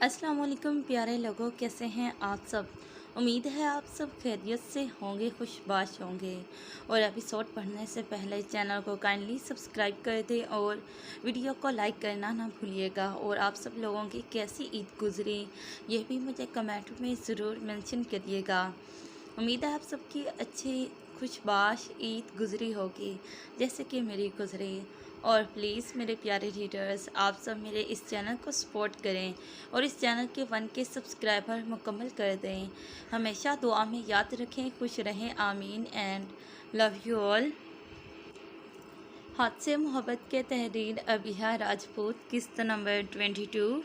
अस्सलाम वालेकुम प्यारे लोगों, कैसे हैं आप सब। उम्मीद है आप सब खैरियत से होंगे, खुशबाश होंगे। और एपिसोड पढ़ने से पहले चैनल को काइंडली सब्सक्राइब कर दें और वीडियो को लाइक करना ना भूलिएगा। और आप सब लोगों की कैसी ईद गुजरी ये भी मुझे कमेंट में ज़रूर मेंशन करिएगा। उम्मीद है आप सबकी अच्छी खुशबाश ईद गुजरी होगी जैसे कि मेरी गुजरी। और प्लीज़ मेरे प्यारे रीडर्स, आप सब मेरे इस चैनल को सपोर्ट करें और इस चैनल के 1K सब्सक्राइबर मुकम्मल कर दें। हमेशा दुआ में याद रखें, खुश रहें, आमीन एंड लव यू ऑल। हाथ से मोहब्बत के तहरीर अबिहा राजपूत, किस्त नंबर 22।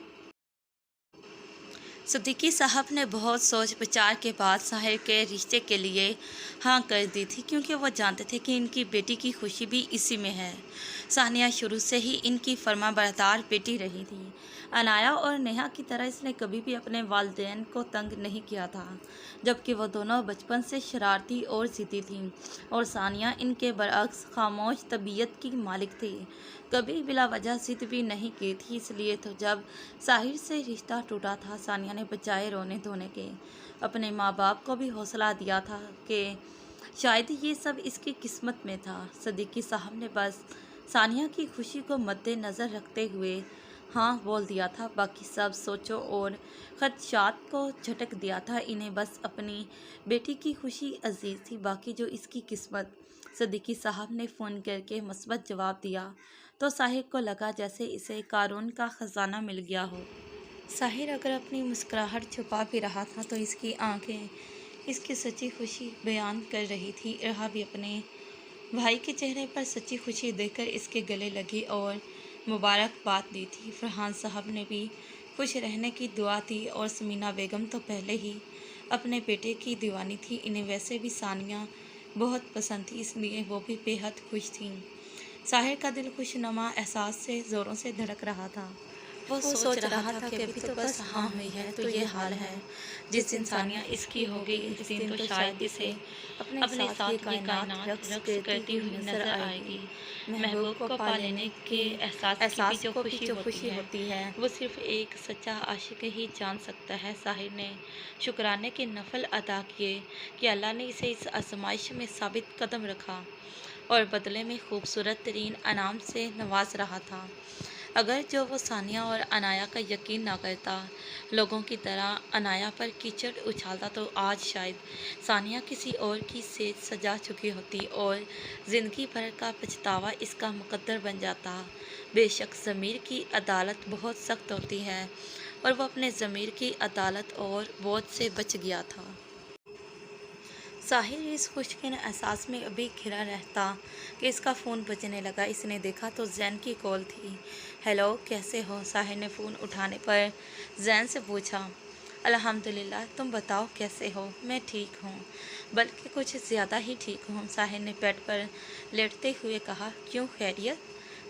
सिद्दीकी साहब ने बहुत सोच विचार के बाद साहिर के रिश्ते के लिए हाँ कर दी थी, क्योंकि वो जानते थे कि इनकी बेटी की खुशी भी इसी में है। सानिया शुरू से ही इनकी फर्माबरदार बेटी रही थी। अनाया और नेहा की तरह इसने कभी भी अपने वालिदैन को तंग नहीं किया था, जबकि वो दोनों बचपन से शरारती और ज़िद्दी थीं। और सानिया इनके बरअक्स खामोश तबीयत की मालिक थी, कभी बिला वजह ज़िद भी नहीं की थी। इसलिए तो जब साहिर से रिश्ता टूटा था, सानिया ने बचाए रोने धोने के अपने माँ बाप को भी हौसला दिया था कि शायद ये सब इसकी किस्मत में था। सिद्दीकी साहब ने बस सानिया की खुशी को मद्देनज़र रखते हुए हाँ बोल दिया था, बाकी सब सोचों और खदशात को झटक दिया था। इन्हें बस अपनी बेटी की खुशी अजीज़ थी, बाकी जो इसकी किस्मत। सिद्दीकी साहब ने फ़ोन करके मस्बत जवाब दिया तो साहिर को लगा जैसे इसे कारून का ख़जाना मिल गया हो। साहिर अगर अपनी मुस्कुराहट छुपा भी रहा था तो इसकी आंखें इसकी सच्ची खुशी बयान कर रही थी। रहा भी अपने भाई के चेहरे पर सच्ची खुशी देखकर इसके गले लगी और मुबारकबाद दी थी। फरहान साहब ने भी खुश रहने की दुआ दी और समीना बेगम तो पहले ही अपने बेटे की दीवानी थी। इन्हें वैसे भी सानिया बहुत पसंद थी, इसलिए वो भी बेहद खुश थीं। साहिर का दिल खुशनुमा एहसास से ज़ोरों से धड़क रहा था। वो सोच रहा था कि अभी तो बस हाँ हुई है तो ये हाल है। जिस दिन सानिया इसकी होगी इस दिन तो शायद इसे अपने साथ ये कायनात रक्स करती हुई नजर आएगी। महबूब को पा लेने के एहसास की भी जो खुशी होती है वो सिर्फ एक सच्चा आशिक ही जान सकता है। साहिर ने शुक्राने के नफल अदा किए कि अल्लाह ने इसे इस आजमाइश में साबित कदम रखा और बदले में खूबसूरत तरीन अनाम से नवाज रहा था। अगर जो वो सानिया और अनाया का यकीन ना करता, लोगों की तरह अनाया पर कीचड़ उछालता, तो आज शायद सानिया किसी और की सेज सजा चुकी होती और ज़िंदगी भर का पछतावा इसका मुकद्दर बन जाता। बेशक ज़मीर की अदालत बहुत सख्त होती है और वो अपने ज़मीर की अदालत और बोझ से बच गया था। साहिर इस खुशकिन एहसास में अभी घिरा रहता कि इसका फ़ोन बजने लगा। इसने देखा तो जैन की कॉल थी। हेलो, कैसे हो? साहिर ने फ़ोन उठाने पर जैन से पूछा। अल्हम्दुलिल्लाह, तुम बताओ कैसे हो? मैं ठीक हूँ, बल्कि कुछ ज़्यादा ही ठीक हूँ, साहिर ने बेड पर लेटते हुए कहा। क्यों, खैरियत?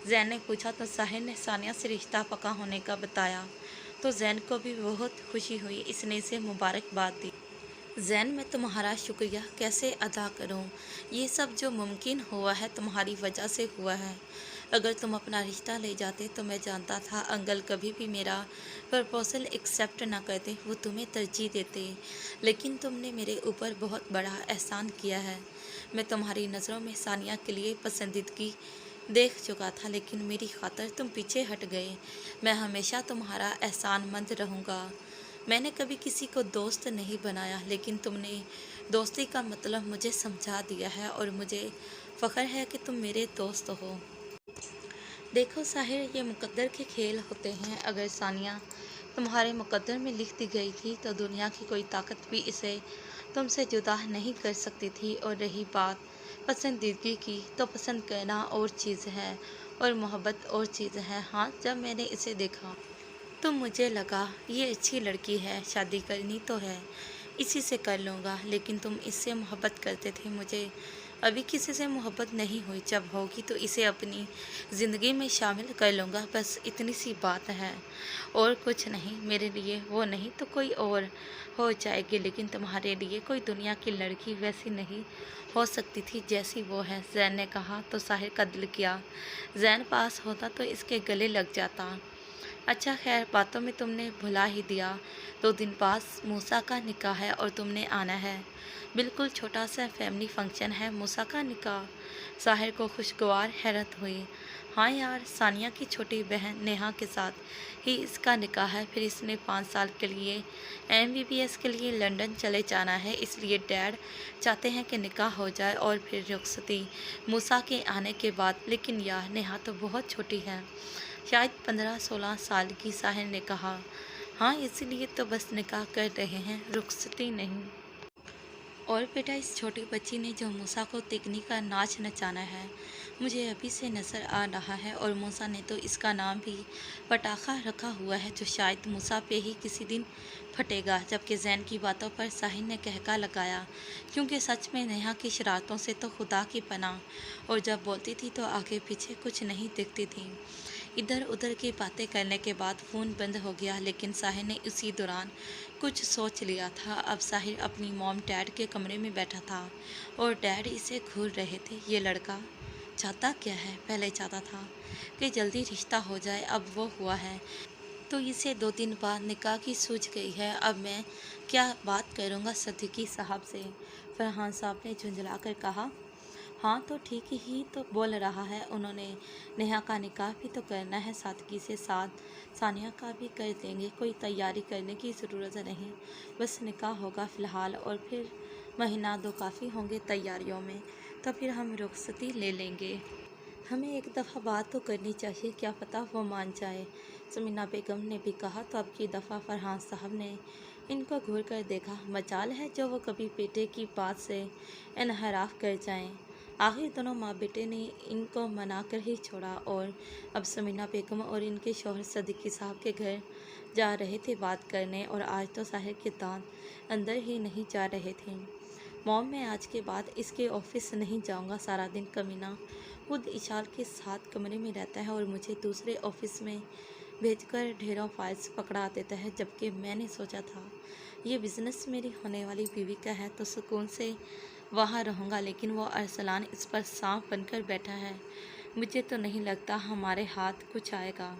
जैन ने पूछा तो साहिर ने सानिया से रिश्ता पक्का होने का बताया तो जैन को भी बहुत खुशी हुई। इसने इसे मुबारकबाद दी। जैन, मैं तुम्हारा शुक्रिया कैसे अदा करूं? ये सब जो मुमकिन हुआ है तुम्हारी वजह से हुआ है। अगर तुम अपना रिश्ता ले जाते तो मैं जानता था अंकल कभी भी मेरा प्रपोजल एक्सेप्ट ना करते, वो तुम्हें तरजीह देते। लेकिन तुमने मेरे ऊपर बहुत बड़ा एहसान किया है। मैं तुम्हारी नज़रों में सानिया के लिए पसंदीदगी देख चुका था, लेकिन मेरी खातर तुम पीछे हट गए। मैं हमेशा तुम्हारा एहसानमंद रहूँगा। मैंने कभी किसी को दोस्त नहीं बनाया, लेकिन तुमने दोस्ती का मतलब मुझे समझा दिया है और मुझे फ़ख्र है कि तुम मेरे दोस्त हो। देखो साहिर, ये मुकद्दर के खेल होते हैं। अगर सानिया तुम्हारे मुकद्दर में लिख दी गई थी तो दुनिया की कोई ताकत भी इसे तुमसे जुदा नहीं कर सकती थी। और रही बात पसंदीदगी की, तो पसंद करना और चीज़ है और मोहब्बत और चीज़ है। हाँ, जब मैंने इसे देखा तो मुझे लगा ये अच्छी लड़की है, शादी करनी तो है, इसी से कर लूँगा। लेकिन तुम इससे मोहब्बत करते थे, मुझे अभी किसी से मोहब्बत नहीं हुई। जब होगी तो इसे अपनी ज़िंदगी में शामिल कर लूँगा, बस इतनी सी बात है और कुछ नहीं। मेरे लिए वो नहीं तो कोई और हो जाएगी, लेकिन तुम्हारे लिए कोई दुनिया की लड़की वैसी नहीं हो सकती थी जैसी वो है। जैन ने कहा तो साहिर का दिल किया जैन पास होता तो इसके गले लग जाता। اچھا خیر باتوں میں تم نے بھلا ہی دیا، 2 دن بعد موسیٰ کا نکاح ہے اور تم نے آنا ہے۔ بالکل چھوٹا سا فیملی فنکشن ہے، موسیٰ کا نکاح؟ ساحر کو خوشگوار حیرت ہوئی۔ ہاں یار، ثانیہ کی چھوٹی بہن نیہا کے ساتھ ہی اس کا نکاح ہے، پھر اس نے 5 سال کے لیے MBBS کے لیے لندن چلے جانا ہے، اس لیے ڈیڈ چاہتے ہیں کہ نکاح ہو جائے اور پھر رخصتی موسیٰ کے آنے کے بعد۔ لیکن یار نیہا تو بہت چھوٹی ہے، شاید 15-16 سال کی، ساحر نے کہا۔ ہاں اسی لیے تو بس نکاح کر رہے ہیں، رخصتی نہیں۔ اور بیٹا اس چھوٹی بچی نے جو موسیٰ کو تکنی کا ناچ نچانا ہے، مجھے ابھی سے نظر آ رہا ہے، اور موسیٰ نے تو اس کا نام بھی پٹاخہ رکھا ہوا ہے جو شاید موسیٰ پہ ہی کسی دن پھٹے گا۔ جبکہ زین کی باتوں پر ساحر نے کہکا لگایا، کیونکہ سچ میں نیہا کی شرارتوں سے تو خدا کی پناہ، اور جب بولتی تھی تو آگے پیچھے کچھ نہیں دیکھتی تھی۔ ادھر ادھر کی باتیں کرنے کے بعد فون بند ہو گیا، لیکن ساحر نے اسی دوران کچھ سوچ لیا تھا۔ اب ساحر اپنی موم ڈیڈ کے کمرے میں بیٹھا تھا اور ڈیڈ اسے گھور رہے تھے۔ یہ لڑکا چاہتا کیا ہے؟ پہلے چاہتا تھا کہ جلدی رشتہ ہو جائے، اب وہ ہوا ہے تو اسے 2 دن بعد نکاح کی سوجھ گئی ہے۔ اب میں کیا بات کروں گا صدیقی صاحب سے؟ فرحان صاحب نے جھنجھلا کر کہا۔ ہاں تو ٹھیک ہی تو بول رہا ہے، انہوں نے نیہا کا نکاح بھی تو کرنا ہے، سادگی سے ساتھ ثانیہ کا بھی کر دیں گے، کوئی تیاری کرنے کی ضرورت نہیں، بس نکاح ہوگا فی الحال، اور پھر 1-2 مہینہ کافی ہوں گے تیاریوں میں، تو پھر ہم رخصتی لے لیں گے۔ ہمیں ایک دفعہ بات تو کرنی چاہیے، کیا پتہ وہ مان جائے، ثمینہ بیگم نے بھی کہا۔ تو اب کی دفعہ فرحان صاحب نے ان کو گھور کر دیکھا، مجال ہے جو وہ کبھی بیٹے کی بات سے انحراف کر جائیں۔ آخر دونوں ماں بیٹے نے ان کو منا کر ہی چھوڑا، اور اب ثمینہ بیگم اور ان کے شوہر صدیقی صاحب کے گھر جا رہے تھے بات کرنے، اور آج تو ساحر کے دانت اندر ہی نہیں جا رہے تھے۔ موم میں آج کے بعد اس کے آفس نہیں جاؤں گا، سارا دن کمینہ خود اشال کے ساتھ کمرے میں رہتا ہے اور مجھے دوسرے آفس میں بھیج کر ڈھیروں فائلز پکڑا دیتا ہے، جبکہ میں نے سوچا تھا یہ بزنس میری ہونے والی بیوی کا ہے تو سکون سے وہاں رہوں گا، لیکن وہ ارسلان اس پر سانپ بن کر بیٹھا ہے، مجھے تو نہیں لگتا ہمارے ہاتھ کچھ آئے گا۔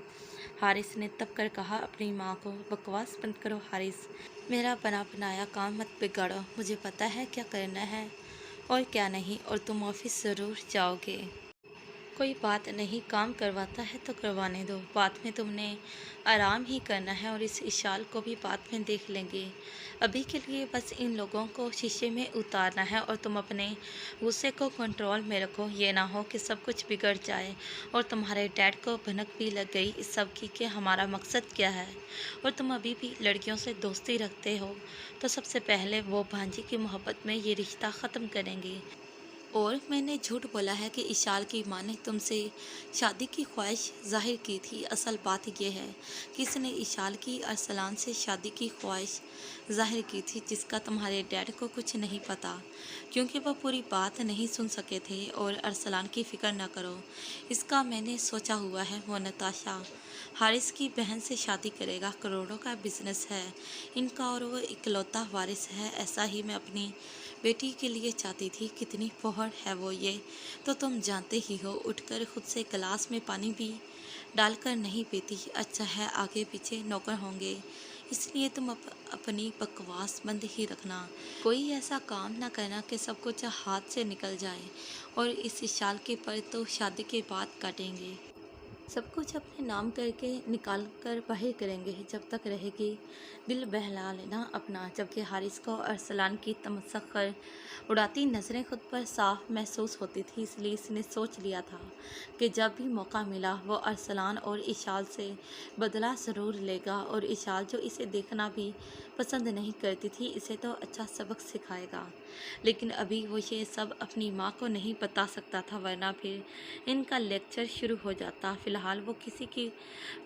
حارث نے تپ کر کہا اپنی ماں کو، بکواس بند کرو حارث، میرا بنا بنایا کام مت بگاڑو، مجھے پتہ ہے کیا کرنا ہے اور کیا نہیں، اور تم آفس ضرور جاؤ گے۔ کوئی بات نہیں، کام کرواتا ہے تو کروانے دو، بعد میں تم نے آرام ہی کرنا ہے، اور اس اشال کو بھی بعد میں دیکھ لیں گے، ابھی کے لیے بس ان لوگوں کو شیشے میں اتارنا ہے، اور تم اپنے غصے کو کنٹرول میں رکھو، یہ نہ ہو کہ سب کچھ بگڑ جائے اور تمہارے ڈیڈ کو بھنک بھی لگ گئی اس سب کی کہ ہمارا مقصد کیا ہے، اور تم ابھی بھی لڑکیوں سے دوستی رکھتے ہو، تو سب سے پہلے وہ بھانجی کی محبت میں یہ رشتہ ختم کریں گے۔ اور میں نے جھوٹ بولا ہے کہ اشال کی ماں نے تم سے شادی کی خواہش ظاہر کی تھی؟ اصل بات یہ ہے کہ اس نے اشال کی ارسلان سے شادی کی خواہش ظاہر کی تھی، جس کا تمہارے ڈیڈ کو کچھ نہیں پتا، کیونکہ وہ پوری بات نہیں سن سکے تھے۔ اور ارسلان کی فکر نہ کرو، اس کا میں نے سوچا ہوا ہے، وہ نتاشا حارث کی بہن سے شادی کرے گا، کروڑوں کا بزنس ہے ان کا، اور وہ اکلوتا وارث ہے، ایسا ہی میں اپنی بیٹی کے لیے چاہتی تھی، کتنی فوہڑ ہے وہ، یہ تو تم جانتے ہی ہو، اٹھ کر خود سے گلاس میں پانی بھی ڈال کر نہیں پیتی۔ اچھا ہے آگے پیچھے نوکر ہوں گے، اس لیے تم اپنی بکواس بند ہی رکھنا، کوئی ایسا کام نہ کرنا کہ سب کچھ ہاتھ سے نکل جائے، اور اس اشال کے پر تو شادی کے بعد کاٹیں گے، سب کچھ اپنے نام کر کے نکال کر باہر کریں گے، جب تک رہے گی دل بہلا لینا اپنا۔ جبکہ حارث کو ارسلان کی تمسخر اڑاتی نظریں خود پر صاف محسوس ہوتی تھی، اس لیے اس نے سوچ لیا تھا کہ جب بھی موقع ملا وہ ارسلان اور اشال سے بدلہ ضرور لے گا، اور اشال جو اسے دیکھنا بھی پسند نہیں کرتی تھی، اسے تو اچھا سبق سکھائے گا، لیکن ابھی وہ یہ سب اپنی ماں کو نہیں بتا سکتا تھا، ورنہ پھر ان کا لیکچر شروع ہو جاتا۔ فی الحال وہ کسی کی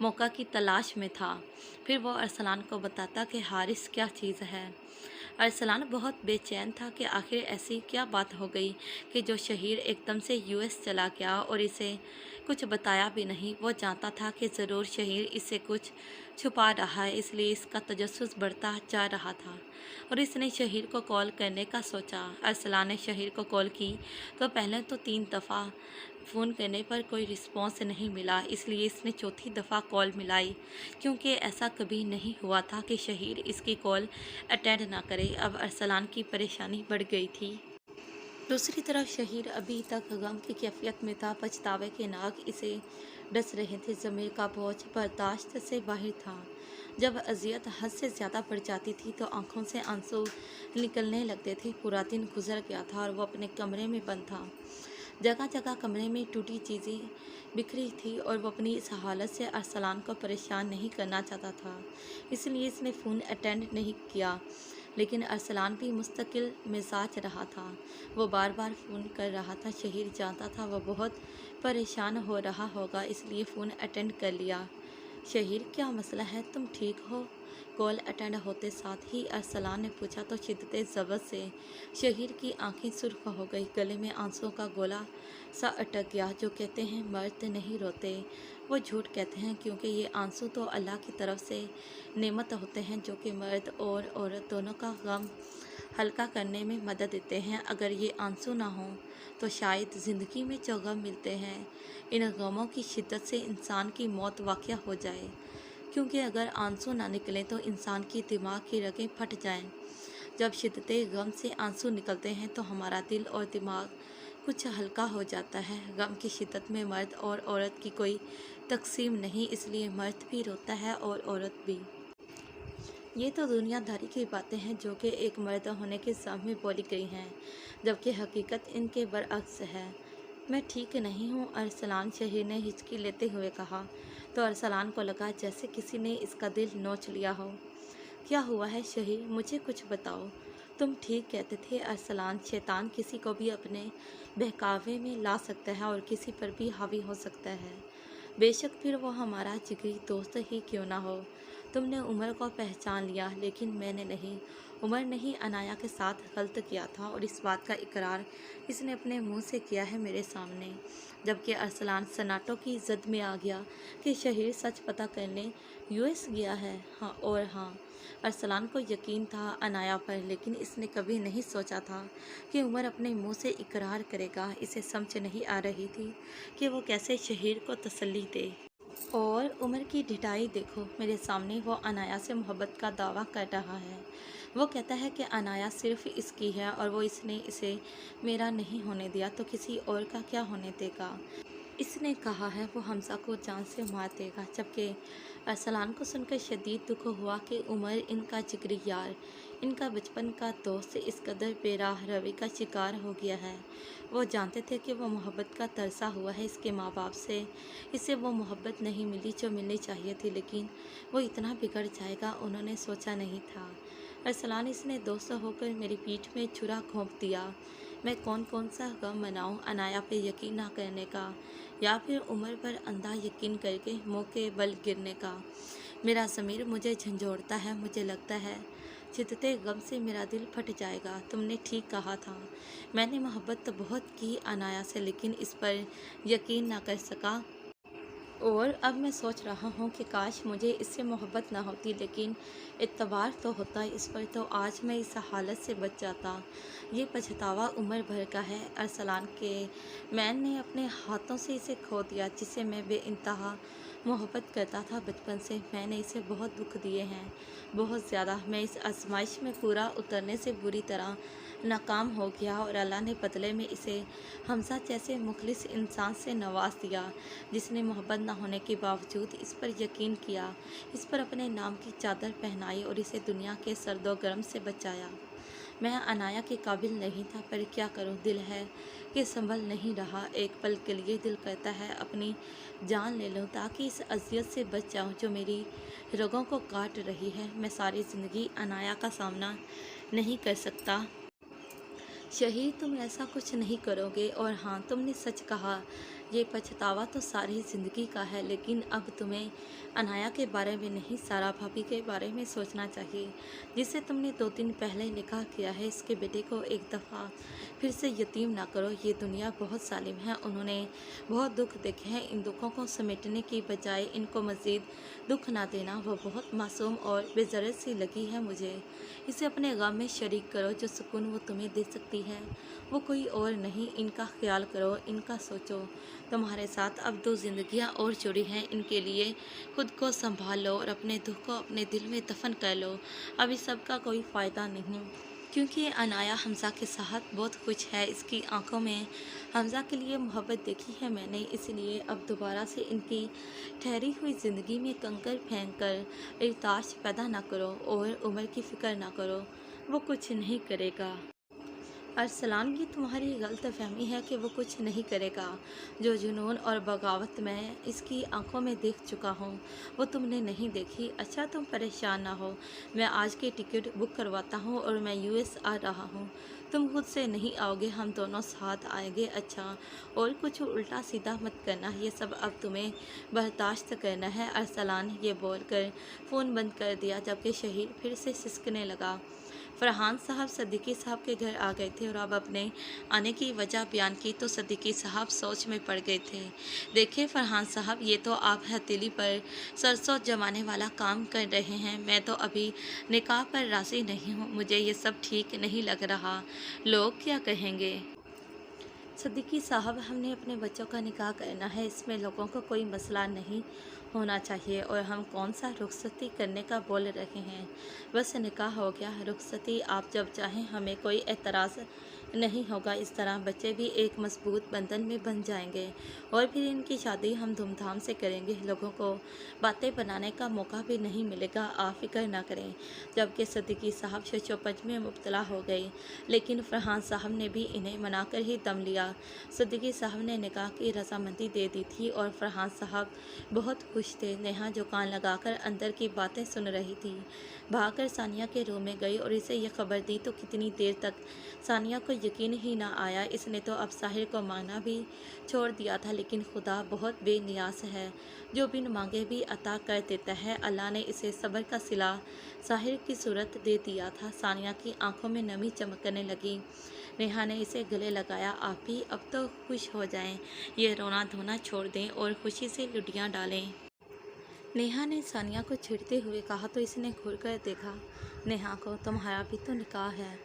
موقع کی تلاش میں تھا، پھر وہ ارسلان کو بتاتا کہ حارث کیا چیز ہے۔ ارسلان بہت بے چین تھا کہ آخر ایسی کیا بات ہو گئی کہ جو شہیر ایک دم سے US چلا گیا اور اسے कुछ बताया भी नहीं। वो जानता था कि ज़रूर शहीर इससे कुछ छुपा रहा है, इसलिए इसका तजस्सुस बढ़ता जा रहा था और इसने शहीर को कॉल करने का सोचा। अरसलान ने शहीर को कॉल की तो पहले तो 3 दफ़ा फ़ोन करने पर कोई रिस्पॉन्स नहीं मिला, इसलिए इसने चौथी दफ़ा कॉल मिलाई, क्योंकि ऐसा कभी नहीं हुआ था कि शहीर इसकी कॉल अटेंड ना करे। अब अरसलान की परेशानी बढ़ गई थी। दूसरी तरफ शहीर अभी तक गम की कैफियत में था। पछतावे के नाग इसे डस रहे थे। ज़मीर का बोझ बर्दाश्त से बाहर था। जब अजियत हद से ज़्यादा बढ़ जाती थी तो आंखों से आंसू निकलने लगते थे। पूरा दिन गुजर गया था और वो अपने कमरे में बंद था। जगह जगह कमरे में टूटी चीज़ें बिखरी थी और वो अपनी इस हालत से अरसलान को परेशान नहीं करना चाहता था, इसलिए इसने फ़ोन अटेंड नहीं किया। लेकिन अरसलान भी मुस्तकिल मिजाज रहा था। वो बार बार फ़ोन कर रहा था। शहीर जानता था वो बहुत परेशान हो रहा होगा, इसलिए फ़ोन अटेंड कर लिया। शहीर, क्या मसला है, तुम ठीक हो? कॉल अटेंड होते साथ ही अरसलान ने पूछा तो शिद्दत ज़बर से शहीर की आंखें सुर्ख हो गई। गले में आंसुओं का गोला सा अटक गया। जो कहते हैं मर्द नहीं रोते, वो झूठ कहते हैं, क्योंकि ये आंसू तो अल्लाह की तरफ से नेमत होते हैं जो कि मर्द और औरत दोनों का गम हल्का करने में मदद देते हैं। अगर ये आंसू ना हों तो शायद ज़िंदगी में जो गम मिलते हैं, इन गमों की शिद्दत से इंसान की मौत वाक़या हो जाए, क्योंकि अगर आंसू ना निकले तो इंसान की दिमाग की रगें फट जाएं। जब शिद्दत गम से आंसू निकलते हैं तो हमारा दिल और दिमाग कुछ हल्का हो जाता है। गम की शिद्दत में मर्द और औरत की कोई तकसीम नहीं, इसलिए मर्द भी रोता है और औरत भी। ये तो दुनियादारी की बातें हैं जो कि एक मर्द होने के सामने बोली गई हैं, जबकि हकीकत इनके बरअक्स है। मैं ठीक नहीं हूँ, अरसलान, शहीर ने हिचकी लेते हुए कहा। तो अरसलान को लगा जैसे किसी ने इसका दिल नोच लिया हो। क्या हुआ है शहीर, मुझे कुछ बताओ। तुम ठीक कहते थे अरसलान, शैतान किसी को भी अपने बहकावे में ला सकता है और किसी पर भी हावी हो सकता है, बेशक फिर वो हमारा जिगरी दोस्त ही क्यों ना हो। तुमने उमर को पहचान लिया, लेकिन मैंने नहीं। उमर ने ही अनाया के साथ गलत किया था और इस बात का इकरार इसने अपने मुंह से किया है मेरे सामने। जबकि अरसलान सन्नाटों की जद में आ गया कि शहीर सच पता करने यूएस गया है। हाँ और हाँ, अरसलान को यकीन था अनाया पर, लेकिन इसने कभी नहीं सोचा था कि उमर अपने मुंह से इकरार करेगा। इसे समझ नहीं आ रही थी कि वो कैसे शहीर को तसल्ली दे। और उमर की ढिठाई देखो, मेरे सामने वो अनाया से मोहब्बत का दावा कर रहा है। वो कहता है कि अनाया सिर्फ इसकी है और वो इसने इसे मेरा नहीं होने दिया तो किसी और का क्या होने देगा। इसने कहा है वो हमजा को जान से मार देगा। जबकि अरसलान को सुनकर शदीद दुख हुआ कि उमर, इनका जिगरी यार, इनका बचपन का दोस्त, इस कदर बेराह रवि का शिकार हो गया है। वो जानते थे कि वो मोहब्बत का तरसा हुआ है इसके माँ बाप से। इसे वो मोहब्बत नहीं मिली जो मिलनी चाहिए थी, लेकिन वो इतना बिगड़ जाएगा उन्होंने सोचा नहीं था। अरसलान, इसने दोस्त होकर मेरी पीठ में छुरा घोंप दिया। मैं कौन कौन सा गम मनाऊं, अनाया पे यकीन ना करने का या फिर उम्र पर अंधा यकीन करके मुंह के बल गिरने का। मेरा ज़मीर मुझे झंझोड़ता है। मुझे लगता है शिद्दते गम से मेरा दिल फट जाएगा। तुमने ठीक कहा था, मैंने मोहब्बत तो बहुत की अनाया से, लेकिन इस पर यकीन ना कर सका। और अब मैं सोच रहा हूँ कि काश मुझे इससे मोहब्बत ना होती, लेकिन एतबार तो होता इस पर, तो आज मैं इस हालत से बच जाता। ये पछतावा उम्र भर का है अरसलान के। मैंने अपने हाथों से इसे खो दिया जिसे मैं बेइंतहा मोहब्बत करता था बचपन से। मैंने इसे बहुत दुख दिए हैं, बहुत ज़्यादा। मैं इस आजमाइश में पूरा उतरने से बुरी तरह नाकाम हो गया और अल्लाह ने बदले में इसे हमजा जैसे मुखलिस इंसान से नवाज दिया, जिसने मोहब्बत न होने के बावजूद इस पर यकीन किया, इस पर अपने नाम की चादर पहनाई और इसे दुनिया के सर्दो गर्म से बचाया। मैं अनाया के काबिल नहीं था, पर क्या करूं, दिल है कि संभल नहीं रहा। एक पल के लिए दिल करता है अपनी जान ले लूं ताकि इस अजियत से बच जाऊं जो मेरी रगों को काट रही है। मैं सारी ज़िंदगी अनाया का सामना नहीं कर सकता। शहीद, तुम ऐसा कुछ नहीं करोगे। और हाँ, तुमने सच कहा, ये पछतावा तो सारी ज़िंदगी का है, लेकिन अब तुम्हें अनाया के बारे में नहीं, सारा भाभी के बारे में सोचना चाहिए, जिसे तुमने 2 दिन पहले निकाह किया है। इसके बेटे को एक दफ़ा फिर से यतीम ना करो। ये दुनिया बहुत जालिम है, उन्होंने बहुत दुख देखे हैं। इन दुखों को समेटने की बजाय इनको मज़ीद दुख ना देना। वो बहुत मासूम और बेज़रत सी लगी है मुझे। इसे अपने गम में शरीक करो। जो सुकून वो तुम्हें दे सकती है वो कोई और नहीं। इनका ख्याल करो, इनका सोचो। तुम्हारे साथ अब 2 जिंदगियां और जुड़ी हैं, इनके लिए खुद को संभाल लो और अपने दुख को अपने दिल में दफन कर लो। अब इस सब का कोई फ़ायदा नहीं, क्योंकि अनाया हमज़ा के साथ बहुत खुश है। इसकी आंखों में हमज़ा के लिए मोहब्बत देखी है मैंने, इसलिए अब दोबारा से इनकी ठहरी हुई ज़िंदगी में कंकर फेंक कर इर्ताश पैदा ना करो और उम्र की फ़िक्र ना करो। वो कुछ नहीं करेगा। अरसलान, ये तुम्हारी गलत फहमी है कि वो कुछ नहीं करेगा। जो जुनून और बगावत मैं इसकी आंखों में देख चुका हूँ वो तुमने नहीं देखी। अच्छा, तुम परेशान ना हो, मैं आज की टिकट बुक करवाता हूँ और मैं यूएस आ रहा हूँ। तुम खुद से नहीं आओगे, हम दोनों साथ आएंगे। अच्छा, और कुछ उल्टा सीधा मत करना, ये सब अब तुम्हें बर्दाश्त करना है। अरसलान ये बोलकर फ़ोन बंद कर दिया, जबकि शहीद फिर से सिसकने लगा। फरहान साहब सदीकी साहब के घर आ गए थे और अब अपने आने की वजह बयान की तो सदीकी साहब सोच में पड़ गए थे। देखिए फरहान साहब, ये तो आप हथेली पर सरसों जमाने वाला काम कर रहे हैं। मैं तो अभी निकाह पर राज़ी नहीं हूँ, मुझे ये सब ठीक नहीं लग रहा। लोग क्या कहेंगे? सदीकी साहब, हमने अपने बच्चों का निकाह करना है, इसमें लोगों को कोई मसला नहीं होना चाहिए। और हम कौन सा रुखसती करने का बोल रहे हैं? बस निकाह हो गया, रुखसती आप जब चाहें, हमें कोई एतराज़ नहीं होगा। इस तरह बच्चे भी एक मजबूत बंधन में बन जाएंगे और फिर इनकी शादी हम धूमधाम से करेंगे। लोगों को बातें बनाने का मौका भी नहीं मिलेगा, आप फिक्र ना करें। जबकि सदीकी साहब शोशोपज में मुब्तला हो गए, लेकिन फरहान साहब ने भी इन्हें मनाकर ही दम लिया। सदीकी साहब ने निकाह की रजामंदी दे दी थी और फरहान साहब बहुत खुश थे। नेहा जो कान लगाकर अंदर की बातें सुन रही थी, भागकर सानिया के रूम में गई और इसे यह खबर दी तो कितनी देर तक सानिया को यकीन ही ना आया। इसने तो अब साहिर को मांगना भी छोड़ दिया था, लेकिन खुदा बहुत बेनियाज है, जो बिन मांगे भी अता कर देता है। अल्लाह ने इसे सब्र का सिला साहिर की सूरत दे दिया था। सानिया की आंखों में नमी चमकने लगी। नेहा ने इसे गले लगाया। आप भी अब तो खुश हो जाएं, ये रोना धोना छोड़ दें और खुशी से लुटियाँ डालें। नेहा ने सानिया को छेड़ते हुए कहा तो इसने घूर कर देखा नेहा को। तुम्हारा भी तो निकाह है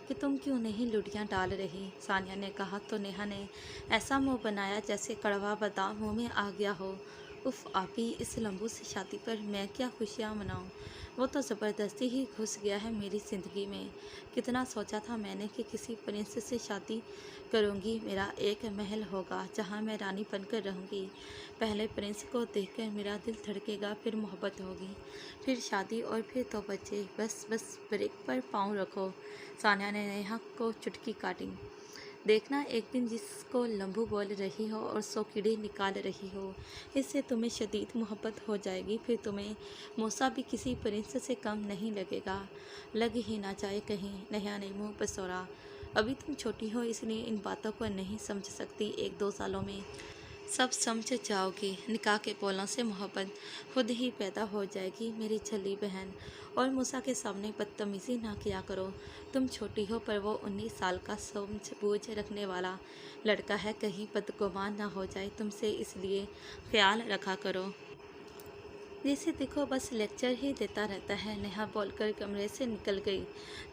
कि तुम क्यों नहीं लुटियाँ डाल रही? सानिया ने कहा तो नेहा ने ऐसा मुंह बनाया जैसे कड़वा बादाम मुंह में आ गया हो। उफ आपी, इस लंबू से शादी पर मैं क्या खुशियाँ मनाऊँ? वो तो ज़बरदस्ती ही घुस गया है मेरी ज़िंदगी में। कितना सोचा था मैंने कि किसी प्रिंस से शादी करूँगी, मेरा एक महल होगा जहाँ मैं रानी बनकर रहूँगी। पहले प्रिंस को देखकर मेरा दिल धड़केगा, फिर मोहब्बत होगी, फिर शादी और फिर तो बच्चे। बस बस ब्रेक पर पाँव रखो। सानिया ने नेहा को चुटकी काटी। देखना, एक दिन जिसको लंबू बोल रही हो और 100 कीड़े निकाल रही हो, इससे तुम्हें शदीद मोहब्बत हो जाएगी। फिर तुम्हें मूसा भी किसी प्रिंस से कम नहीं लगेगा। लग ही ना जाए कहीं। नेहा ने मुँह पसोरा। अभी तुम छोटी हो, इसलिए इन बातों को नहीं समझ सकती। 1-2 सालों में सब समझ जाओगी। निकाह के बोलों से मोहब्बत खुद ही पैदा हो जाएगी मेरी छली बहन। और मूसा के सामने बदतमीज़ी ना किया करो। तुम छोटी हो, पर वो 19 साल का सूझबूझ रखने वाला लड़का है, कहीं बदगुमान ना हो जाए तुमसे, इसलिए ख्याल रखा करो। जैसे देखो बस लेक्चर ही देता रहता है। नेहा बोलकर कमरे से निकल गई,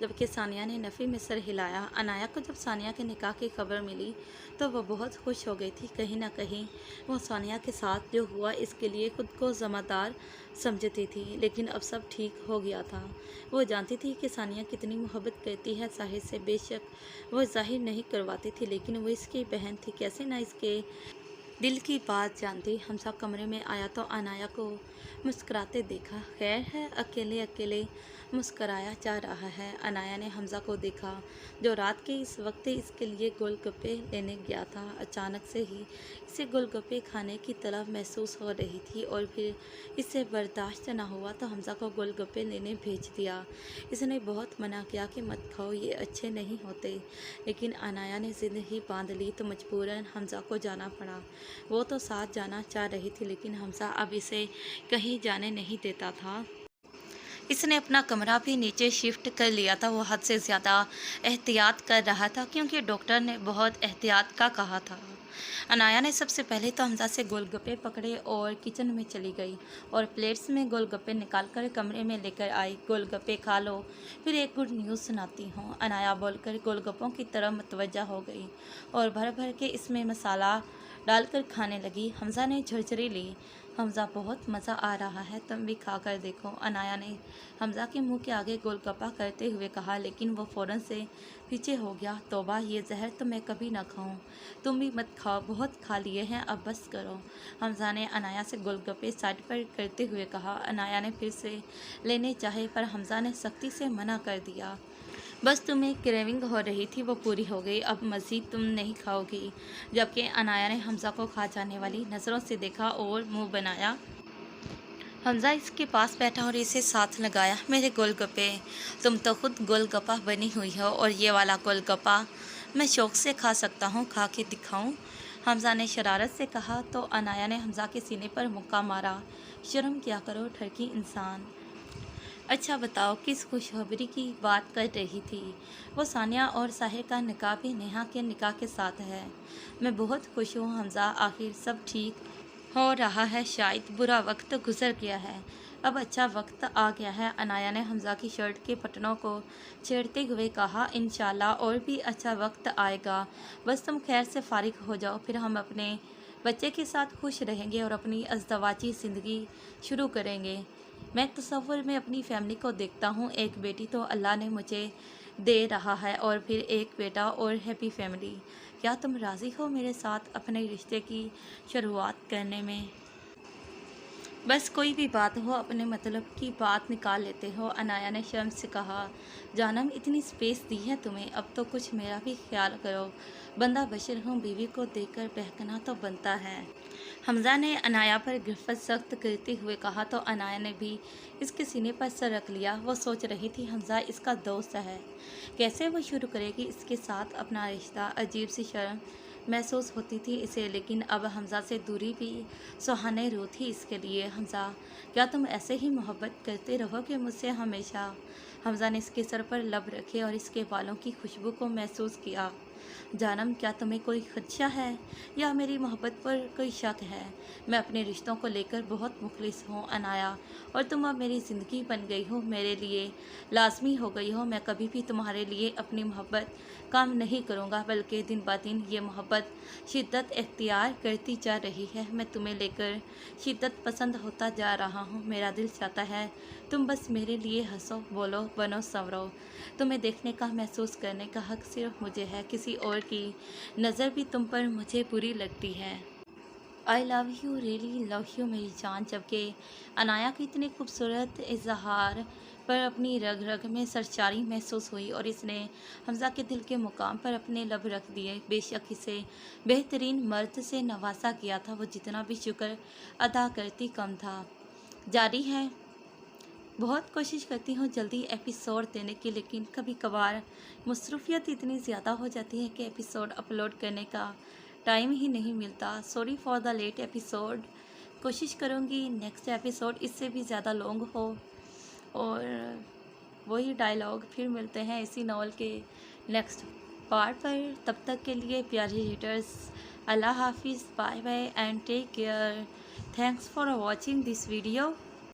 जबकि सानिया ने नफ़ी में सर हिलाया। अनाया को जब सानिया के निकाह की खबर मिली तो वह बहुत खुश हो गई थी। कहीं ना कहीं वो सानिया के साथ जो हुआ इसके लिए खुद को ज़िम्मेदार समझती थी, लेकिन अब सब ठीक हो गया था। वो जानती थी कि सानिया कितनी मोहब्बत करती है साहिर से। बेशक वो जाहिर नहीं करवाती थी, लेकिन वो इसकी बहन थी, कैसे ना इसके दिल की बात जानती। हमसा कमरे में आया तो अनाया को मुस्कुराते देखा। खैर है, अकेले अकेले مسکرایا جا رہا ہے۔ عنایا نے حمزہ کو دیکھا جو رات کے اس وقت اس کے لیے گول گپے لینے گیا تھا۔ اچانک سے ہی اسے گول گپے کھانے کی طلب محسوس ہو رہی تھی اور پھر اسے برداشت نہ ہوا تو حمزہ کو گول گپے لینے بھیج دیا۔ اس نے بہت منع کیا کہ مت کھاؤ، یہ اچھے نہیں ہوتے، لیکن عنایا نے ضد ہی باندھ لی تو مجبوراً حمزہ کو جانا پڑا۔ وہ تو ساتھ جانا چاہ رہی تھی لیکن حمزہ اب اسے کہیں جانے نہیں دیتا تھا۔ اس نے اپنا کمرہ بھی نیچے شفٹ کر لیا تھا۔ وہ حد سے زیادہ احتیاط کر رہا تھا کیونکہ ڈاکٹر نے بہت احتیاط کا کہا تھا۔ عنایا نے سب سے پہلے تو حمزہ سے گول گپے پکڑے اور کچن میں چلی گئی اور پلیٹس میں گول گپے نکال کر کمرے میں لے کر آئی۔ گول گپے کھا لو، پھر ایک گڈ نیوز سناتی ہوں، عنایا بول کر گول گپوں کی طرف متوجہ ہو گئی اور بھر بھر کے اس میں مسالہ ڈال کر کھانے لگی۔ حمزہ نے جھرجھری لی۔ حمزہ بہت مزہ آ رہا ہے، تم بھی کھا کر دیکھو، عنایا نے حمزہ کے منہ کے آگے گول گپا کرتے ہوئے کہا، لیکن وہ فوراً سے پیچھے ہو گیا۔ توبہ، یہ زہر تو میں کبھی نہ کھاؤں، تم بھی مت کھاؤ، بہت کھا لیے ہیں، اب بس کرو، حمزہ نے عنایا سے گول گپے سائڈ پر کرتے ہوئے کہا۔ عنایا نے پھر سے لینے چاہے پر حمزہ نے سختی سے منع کر دیا۔ بس تمہیں کریونگ ہو رہی تھی، وہ پوری ہو گئی، اب مزید تم نہیں کھاؤ گی، جبکہ عنایا نے حمزہ کو کھا جانے والی نظروں سے دیکھا اور منہ بنایا۔ حمزہ اس کے پاس بیٹھا اور اسے ساتھ لگایا۔ میرے گول گپے، تم تو خود گول گپا بنی ہوئی ہو، اور یہ والا گول گپا میں شوق سے کھا سکتا ہوں، کھا کے دکھاؤں، حمزہ نے شرارت سے کہا تو عنایا نے حمزہ کے سینے پر مکہ مارا۔ شرم کیا کرو ٹھڑکی انسان۔ اچھا بتاؤ کس خوشخبری کی بات کر رہی تھی؟ وہ ثانیہ اور ساحر کا نکاح بھی نیہا کے نکاح کے ساتھ ہے۔ میں بہت خوش ہوں حمزہ، آخر سب ٹھیک ہو رہا ہے، شاید برا وقت گزر گیا ہے، اب اچھا وقت آ گیا ہے، عنایا نے حمزہ کی شرٹ کے بٹنوں کو چھیڑتے ہوئے کہا۔ انشاءاللہ اور بھی اچھا وقت آئے گا، بس تم خیر سے فارغ ہو جاؤ، پھر ہم اپنے بچے کے ساتھ خوش رہیں گے اور اپنی ازدواجی زندگی شروع کریں گے۔ میں تصور میں اپنی فیملی کو دیکھتا ہوں، ایک بیٹی تو اللہ نے مجھے دے رہا ہے اور پھر ایک بیٹا اور ہیپی فیملی۔ کیا تم راضی ہو میرے ساتھ اپنے رشتے کی شروعات کرنے میں؟ بس کوئی بھی بات ہو اپنے مطلب کی بات نکال لیتے ہو، عنایا نے شرم سے کہا۔ جانم اتنی سپیس دی ہے تمہیں، اب تو کچھ میرا بھی خیال کرو، بندہ بشر ہوں، بیوی کو دیکھ کر بہکنا تو بنتا ہے، حمزہ نے عنایا پر گرفت سخت کرتے ہوئے کہا تو عنایا نے بھی اس کے سینے پر سر رکھ لیا۔ وہ سوچ رہی تھی حمزہ اس کا دوست ہے، کیسے وہ شروع کرے گی اس کے ساتھ اپنا رشتہ؟ عجیب سی شرم محسوس ہوتی تھی اسے، لیکن اب حمزہ سے دوری بھی سہانے رو تھی اس کے لیے۔ حمزہ، کیا تم ایسے ہی محبت کرتے رہو گے مجھ سے ہمیشہ؟ حمزہ نے اس کے سر پر لب رکھے اور اس کے بالوں کی خوشبو کو محسوس کیا۔ جانم، کیا تمہیں کوئی خدشہ ہے یا میری محبت پر کوئی شک ہے؟ میں اپنے رشتوں کو لے کر بہت مخلص ہوں عنایا، اور تم اب میری زندگی بن گئی ہو، میرے لیے لازمی ہو گئی ہو، میں کبھی بھی تمہارے لیے اپنی محبت کم نہیں کروں گا، بلکہ دن بہ دن یہ محبت شدت اختیار کرتی جا رہی ہے، میں تمہیں لے کر شدت پسند ہوتا جا رہا ہوں، میرا دل چاہتا ہے تم بس میرے لیے ہنسو، بولو، بنو، سنورو، تمہیں دیکھنے کا، محسوس کرنے کا حق صرف مجھے ہے، کسی اور کی نظر بھی تم پر مجھے بری لگتی ہے۔ I love you, really love you میری جان۔ جبکہ عنایا کی اتنے خوبصورت اظہار پر اپنی رگ رگ میں سرشاری محسوس ہوئی اور اس نے حمزہ کے دل کے مقام پر اپنے لب رکھ دیے۔ بے شک اسے بہترین مرد سے نوازا گیا تھا، وہ جتنا بھی شکر ادا کرتی کم تھا۔ جاری ہے، بہت کوشش کرتی ہوں جلدی ایپیسوڈ دینے کی، لیکن کبھی کبھار مصروفیت اتنی زیادہ ہو جاتی ہے کہ ایپیسوڈ اپلوڈ کرنے کا ٹائم ہی نہیں ملتا۔ Sorry for the late episode, کوشش کروں گی نیکسٹ ایپیسوڈ اس سے بھی زیادہ لانگ ہو اور وہی ڈائلاگ پھر ملتے ہیں اسی ناول کے نیکسٹ پارٹ پر۔ تب تک کے لیے پیاری ریڈرز، اللہ حافظ، bye bye and take care, thanks for watching this video.